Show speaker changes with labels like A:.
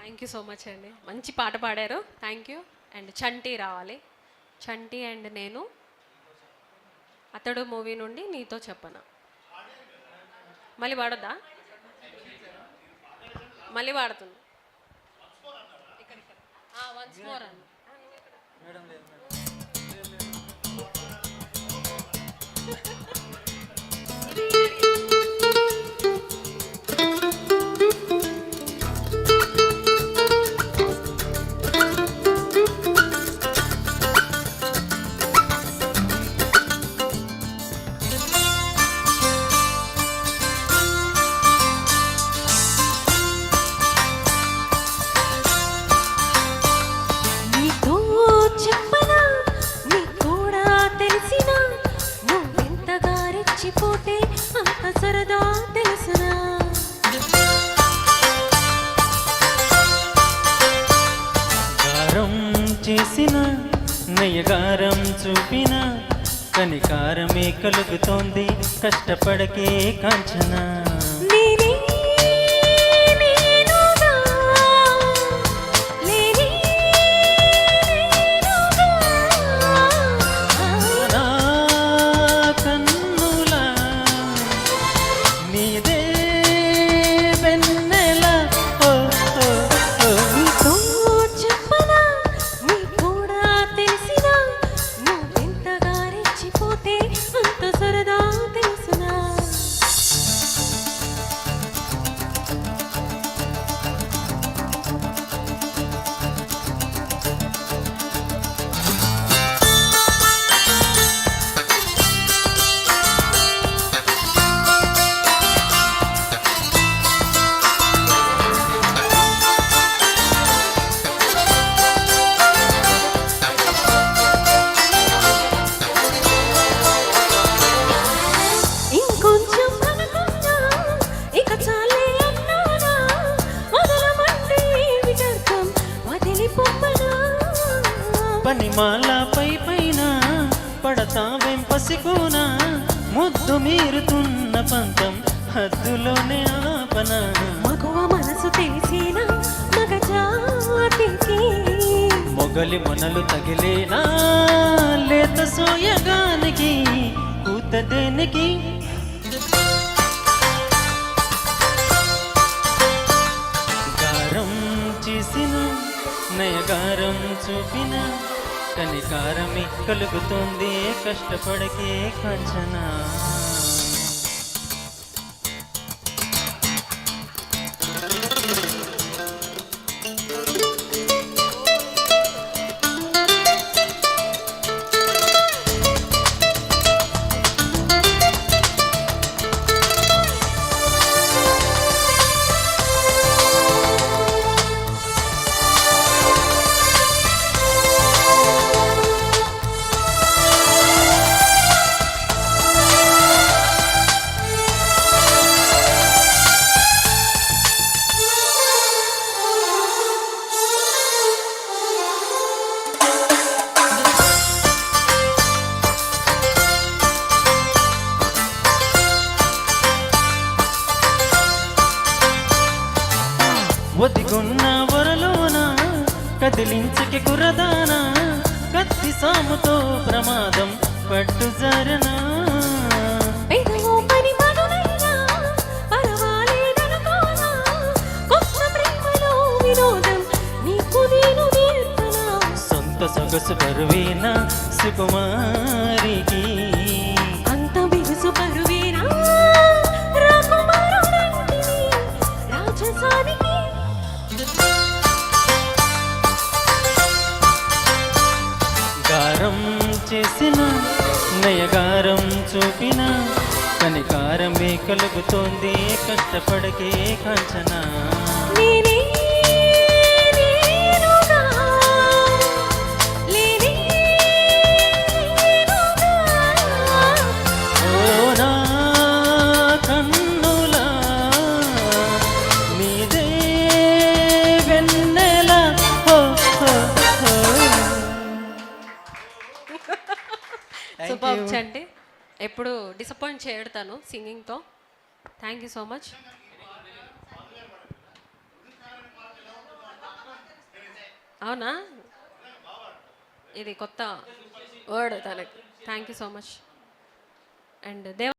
A: Thank you so much అండి. మంచి పాట పాడారు. Thank you. అండ్ చంటి రావాలి. చంటి అండ్ నేను అతడు మూవీ నుండి నీతో చెప్పనా. మళ్ళీ పాడొద్దా? మళ్ళీ పాడుతుంది. వన్స్ మోర్ అన్న.
B: చేసిన నయగారం చూపిన కనికారమే కలుగుతోంది కష్టపడకే కాంచన. పనిమాల పైన పడతా వెంపసికోనా ముద్దు మీరుతున్న పంతం హద్దులోనే ఆపన.
C: మగువ మనసు తెలిసిన మగజాతికి
B: మొగలి మొనలు తగిలేనా లేత సోయగానికి కూత దేనికి. గారం చేసిన నయగారం చూపిన కనికారమే కలుగుతుంది కష్టపడకే కాంచన. ఒదిగున్న వరలోన కదిలించకి కురదానా కత్తి సాముతో ప్రమాదం పట్టు జరనా. సొంత సొగసు పరువేనా సుకుమారికి
C: అంత బిగుసు పరువేనా రాజసానికి.
B: గారం చేసిన నయగారం చూపిన కనికారమే కలుగుతోంది కష్టపడకే కాంచన.
A: సూపర్ చంటి. ఎప్పుడు డిసప్పాయింట్ చేయడతాను సింగింగ్తో. Thank you so much. అవునా, ఇది కొత్త వర్డ్ తనకి. Thank you so much. And దేవ